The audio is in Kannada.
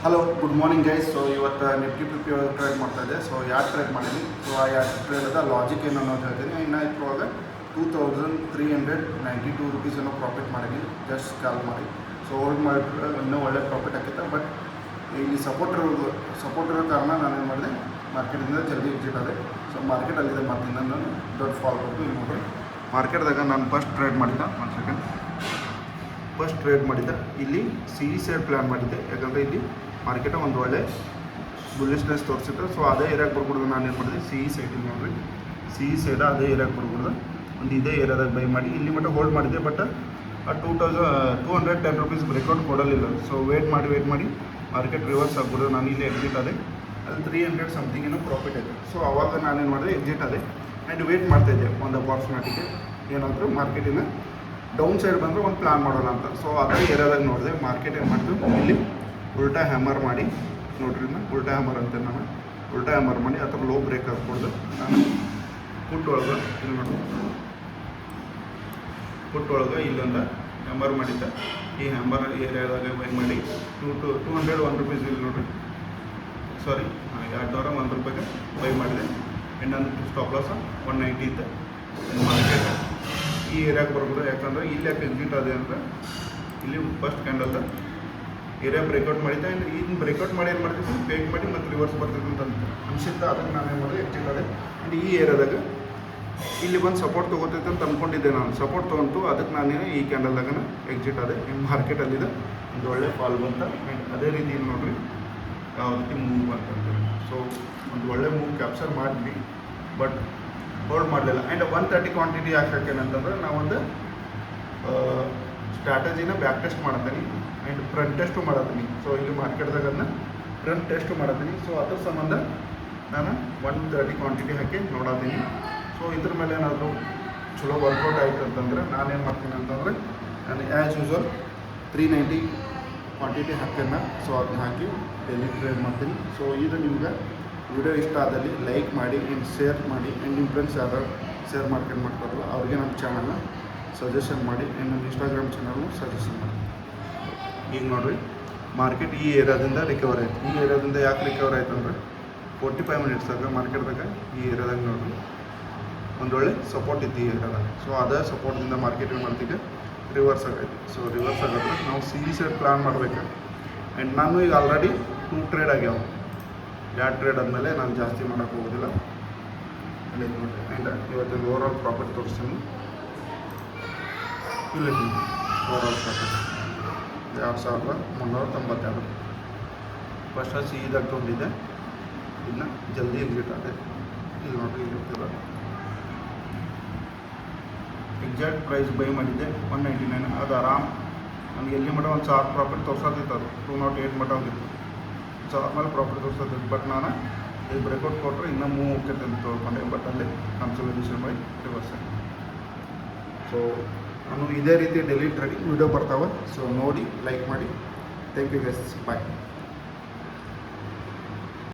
Hello good morning guys. So ಇವತ್ತು ನಿಫ್ಟಿ ಫಿಫ್ಟಿ ಟ್ರೇಡ್ ಮಾಡ್ತಾ ಇದೆ. ಸೊ ಯಾರು ಟ್ರೇಡ್ ಮಾಡೀನಿ, ಸೊ ಆ ಯಾರು ಟ್ರೇಡದ ಲಾಜಿಕ್ ಏನು ಅನ್ನೋದು ಹೇಳ್ತೀನಿ. ಇನ್ನು ಇದ್ರೊಳಗೆ 2392 rupees ಏನೋ ಪ್ರಾಫಿಟ್ ಮಾಡೀನಿ ಜಸ್ಟ್ ಕಾಲ್ ಮಾಡಿ. ಸೊ ಹೋಲ್ಡ್ ಮಾಡಿದ್ರೆ ಇನ್ನೂ ಒಳ್ಳೆ ಪ್ರಾಫಿಟ್ ಆಗುತ್ತೆ. ಬಟ್ ಇಲ್ಲಿ ಸಪೋರ್ಟ್ ಇರೋ ಕಾರಣ ನಾನೇನು ಮಾಡಿದೆ, ಮಾರ್ಕೆಟಿಂದ ಜಲ್ದಿ ಎಕ್ಸಿಟ್ ಆದೆ. ಸೊ ಮಾರ್ಕೆಟ್ ಅಲ್ಲಿದೆ ಮತ್ತು ನಾನು ದೊಡ್ಡ ಫಾಲ್ ಕೊಟ್ಟು ಇಲ್ಲಿ ನೋಡ್ರಿ ಮಾರ್ಕೆಟ್ದಾಗ ನಾನು ಫಸ್ಟ್ ಟ್ರೇಡ್ ಮಾಡಿದ್ದೆ. ಒಂದು ಸೆಕೆಂಡ್, ಫಸ್ಟ್ ಟ್ರೇಡ್ ಮಾಡಿದ್ದೆ ಇಲ್ಲಿ ಸಿಇ ಸೈಡ್ ಪ್ಲ್ಯಾನ್ ಮಾಡಿದ್ದೆ. ಯಾಕಂದರೆ ಇಲ್ಲಿ ಮಾರ್ಕೆಟ ಒಂದು ಒಳ್ಳೆ ಬುಲ್ಲಿಶ್ನೆಸ್ ತೋರಿಸಿತ್ತು. ಸೊ ಅದೇ ಏರಿಯಾಗೆ ಬರ್ಬಿಡ್ದು ನಾನು ಏನು ಮಾಡಿದೆ, ಸಿಇ ಸೈಡಿಗೆ ನೋಡಿರಿ, ಸಿಇ ಸೈಡ ಅದೇ ಏರಿಯಾಗೆ ಬರ್ಬಿಡ್ದು ಒಂದು ಇದೇ ಏರಿಯಾದಾಗ ಬೈ ಮಾಡಿ ಇಲ್ಲಿ ಮಟ್ಟ ಹೋಲ್ಡ್ ಮಾಡಿದ್ದೆ. ಬಟ್ 210 rupees ಬ್ರೇಕ್ಔಟ್ ಕೊಡಲಿಲ್ಲ. ಸೊ ವೇಟ್ ಮಾಡಿ ಮಾರ್ಕೆಟ್ ರಿವರ್ಸ್ ಆಗ್ಬಿಡೋದು. ನಾನು ಇಲ್ಲಿ ಎಕ್ಸಿಟ್ ಆದೆ. ಅದು 300 ಸಮಥಿಂಗ್ ಏನೋ ಪ್ರಾಫಿಟ್ ಇದೆ. ಸೊ ಅವಾಗ ನಾನೇನು ಮಾಡಿದೆ, ಎಕ್ಸಿಟ್ ಆದೆ ಆ್ಯಂಡ್ ವೇಟ್ ಮಾಡ್ತಾಯಿದ್ದೆ ಒಂದು ಅಪಾರ್ಚುನಿಟಿಗೆ. ಏನಾದರೂ ಮಾರ್ಕೆಟಿನ ಡೌನ್ ಸೈಡ್ ಬಂದರೆ ಒಂದು ಪ್ಲ್ಯಾನ್ ಮಾಡೋಣ ಅಂತ. ಸೊ ಅದೇ ಏರಿಯಾದಾಗ ನೋಡಿದೆ ಮಾರ್ಕೆಟ್ ಏನು ಮಾಡಿದ್ರು, ಇಲ್ಲಿ ಉಲ್ಟಾ ಹ್ಯಾಮರ್ ಮಾಡಿ ನೋಡ್ರಿ, ಉಲ್ಟಾ ಹ್ಯಾಮರ್ ಅಂತ ನಾನು ಉಲ್ಟಾ ಹ್ಯಾಮರ್ ಮಾಡಿ ಅಥವಾ ಲೋ ಬ್ರೇಕ್ ಹಾಕ್ಕೊಡ್ದು ನಾನು ಪುಟ್ಟೊಳಗೆ ಇಲ್ಲಿ ನೋಡಿ, ಪುಟ್ಟೊಳಗೆ ಇಲ್ಲೊಂದು ಹ್ಯಾಮರ್ ಮಾಡಿದ್ದೆ. ಈ ಹ್ಯಾಮರ್ ಏರಿಯಾದಾಗ ಬೈ ಮಾಡಿ 201 rupees ಇಲ್ಲಿ ನೋಡಿರಿ, ಸಾರಿ 201 ರೂಪಾಯಿಗೆ ಬೈ ಮಾಡಿದೆ. ಆ್ಯಂಡ್ ನನ್ನ ಸ್ಟಾಪ್ ಲಾಸ್ 190 ಇತ್ತು. ಮಾರ್ಕೆಟ್ ಈ ಏರಿಯಾಗೆ ಬರ್ಬೋದು. ಯಾಕಂದರೆ ಇಲ್ಲಿ ಯಾಕೆ ಎಕ್ಸಿಟ್ ಅದೇ ಅಂದರೆ ಇಲ್ಲಿ ಫಸ್ಟ್ ಕ್ಯಾಂಡಲ್ದ ಏರಿಯಾ ಬ್ರೇಕ್ಔಟ್ ಮಾಡಿದ್ದೆ. ಆ್ಯಂಡ್ ಇದನ್ನ ಬ್ರೇಕ್ಔಟ್ ಮಾಡಿ ಏನು ಮಾಡ್ತಿದ್ದೆ, ಬ್ರೇಕ್ ಮಾಡಿ ಮತ್ತು ರಿವರ್ಸ್ ಬರ್ತೈತೆ ಅಂತ ಅನಿಸುತ್ತೆ. ಅದಕ್ಕೆ ನಾನು ಏನು ಮಾಡಿದೆ, ಎಕ್ಸಿಟ್ ಆದೆ. ಆ್ಯಂಡ್ ಈ ಏರಿಯಾದಾಗ ಇಲ್ಲಿ ಬಂದು ಸಪೋರ್ಟ್ ತೊಗೋತೈತೆ ಅಂತ ಅಂದ್ಕೊಂಡಿದ್ದೆ. ನಾನು ಸಪೋರ್ಟ್ ತೊಗೊಂಡು ಅದಕ್ಕೆ ನಾನೇನು ಈ ಕ್ಯಾಂಡಲ್ದಾಗ ಎಕ್ಸಿಟ್ ಆದೆ. ಮಾರ್ಕೆಟಲ್ಲಿದೆ ಒಂದು ಒಳ್ಳೆ ಫಾಲ್ ಬಂತ. ಆ್ಯಂಡ್ ಅದೇ ರೀತಿ ಇಲ್ಲಿ ನೋಡಿರಿ ಯಾವ ರೀತಿ ಮೂವ್ ಅಂತಂದರೆ, ಸೊ ಒಂದು ಒಳ್ಳೆ ಮೂವ್ ಕ್ಯಾಪ್ಚರ್ ಮಾಡಿದ್ವಿ ಬಟ್ ಹೋಲ್ಡ್ ಮಾಡಲಿಲ್ಲ. ಆ್ಯಂಡ್ 130 ಕ್ವಾಂಟಿಟಿ ಹಾಕೇನಂತಂದ್ರೆ ನಾವೊಂದು ಸ್ಟ್ರಾಟಜಿನ ಬ್ಯಾಕ್ ಟೆಸ್ಟ್ ಮಾಡತ್ತೀನಿ ಆ್ಯಂಡ್ ಫ್ರಂಟ್ ಟೆಸ್ಟು ಮಾಡತ್ತೀನಿ. ಸೊ ಇಲ್ಲಿ ಮಾರ್ಕೆಟ್ದಾಗ ಅದನ್ನ ಫ್ರಂಟ್ ಟೆಸ್ಟು ಮಾಡತ್ತೀನಿ. ಸೊ ಅದ್ರ ಸಂಬಂಧ ನಾನು 130 ಕ್ವಾಂಟಿಟಿ ಹಾಕಿ ನೋಡತ್ತೀನಿ. ಸೊ ಇದ್ರ ಮೇಲೆ ಏನಾದರೂ ಚಲೋ ವರ್ಕೌಟ್ ಆಯಿತು ಅಂತಂದರೆ ನಾನೇನು ಮಾಡ್ತೀನಿ ಅಂತಂದರೆ, ನಾನು ಆ್ಯಸ್ ಯೂಸ್ವಲ್ 390 ಕ್ವಾಂಟಿಟಿ ಹಾಕ್ಯನ್ನ. ಸೊ ಅದನ್ನ ಹಾಕಿ ಡೈಲಿ ಟ್ರೇಡ್ ಮಾಡ್ತೀನಿ. ಸೊ ಇದು ನಿಮ್ಗೆ ವಿಡಿಯೋ ಇಷ್ಟ ಆದಲ್ಲಿ ಲೈಕ್ ಮಾಡಿ ಆ್ಯಂಡ್ ಶೇರ್ ಮಾಡಿ. ಆ್ಯಂಡ್ ನಿಮ್ಮ ಫ್ರೆಂಡ್ಸ್ ಯಾರು ಶೇರ್ ಮಾಡ್ತಾರಲ್ಲ ಅವ್ರಿಗೆ ನಮ್ಮ ಚಾನಲ್ನ ಸಜೆಷನ್ ಮಾಡಿ. ಆ್ಯಂಡ್ ನಮ್ಮ ಇನ್ಸ್ಟಾಗ್ರಾಮ್ ಚಾನಲ್ನು ಸಜೆಷನ್ ಮಾಡಿ. ಈಗ ನೋಡಿರಿ ಮಾರ್ಕೆಟ್ ಈ ಏರಿಯಾದಿಂದ ರಿಕವರ್ ಆಯಿತು. ಈ ಏರಿಯಾದಿಂದ ಯಾಕೆ ರಿಕವರ್ ಆಯಿತು ಅಂದರೆ 45 ಮಿನಿಟ್ಸಾಗ ಮಾರ್ಕೆಟ್ದಾಗ ಈ ಏರಿಯಾದಾಗ ನೋಡಿರಿ ಒಂದೊಳ್ಳೆ ಸಪೋರ್ಟ್ ಇತ್ತು ಈ ಏರಿಯಾದಾಗ. ಸೊ ಅದೇ ಸಪೋರ್ಟ್ದಿಂದ ಮಾರ್ಕೆಟ್ ಏನು ಮಾಡ್ತಿದ್ದೆ, ರಿವರ್ಸ್ ಆಗೈತಿ. ಸೊ ರಿವರ್ಸ್ ಆಗೋದ್ರೆ ನಾವು ಸಿಇ ಸೈಡ್ ಪ್ಲ್ಯಾನ್ ಮಾಡಬೇಕು. ಆ್ಯಂಡ್ ನಾನು ಈಗ ಆಲ್ರೆಡಿ 2 ಟ್ರೇಡ್ ಆಗ್ಯಾವ. 2 ಟ್ರೇಡ್ ಆದಮೇಲೆ ನಾನು ಜಾಸ್ತಿ ಮಾಡೋಕ್ಕೆ ಹೋಗೋದಿಲ್ಲ. ಅಲ್ಲಿ ನೋಡಿ. ಆ್ಯಂಡ್ ಇವತ್ತಿನ ಓವರಾಲ್ ಪ್ರಾಫಿಟ್ ತೋರಿಸ್ತೀನಿ. ಇಲ್ಲಿ ಓವರಾಲ್ ಪ್ರಾಫಿಟ್ 2392. ಫಸ್ಟ್ ಸಿಇದಾಗ ತೊಗೊಂಡಿದ್ದೆ, ಇದನ್ನ ಜಲ್ದಿ ಎಕ್ಸಿಟ್ ಆಗಿದೆ. ಇಲ್ಲಿ ನೋಡಿರಿ, ಇಲ್ಲಿ ಹೋಗ್ತಿಲ್ಲ. ಎಕ್ಸಾಕ್ಟ್ ಪ್ರೈಸ್ ಬೈ ಮಾಡಿದ್ದೆ 199. ಅದು ಆರಾಮ್ ನನಗೆ ಎಲ್ಲಿ ಮಟ್ಟ ಒಂದು 1000 ಪ್ರಾಫಿಟ್ ತೋರ್ಸತ್ತಿತ್ತು. ಅದು 208 ಮಟ್ಟ ಹೋಗಿತ್ತು. 1000 ಮೇಲೆ ಪ್ರಾಫಿಟ್ ತೋರ್ಸತ್ತಿತ್ತು. ಬಟ್ ನಾನು ಇಲ್ಲಿ ಬ್ರೇಕ್ಔಟ್ ಕೊಟ್ಟರೆ ಇನ್ನೂ ಮೂವ್ ಹೋಗ್ತೈತೆ ಅಂತ ತೊಳ್ಕೊಂಡೆ. ಬಟ್ ಅಲ್ಲಿ ಕನ್ಸಲ್ಟೇಷನ್ ಬೈ ರಿವರ್ಸ್ ಆಗಿ. ಸೊ ನಾನು ಇದೇ ರೀತಿ ಡೈಲಿ ಟ್ರೇಡಿಂಗ್ ವೀಡಿಯೋ ಬರ್ತಾವೆ. ಸೊ ನೋಡಿ ಲೈಕ್ ಮಾಡಿ. Thank you guys, bye.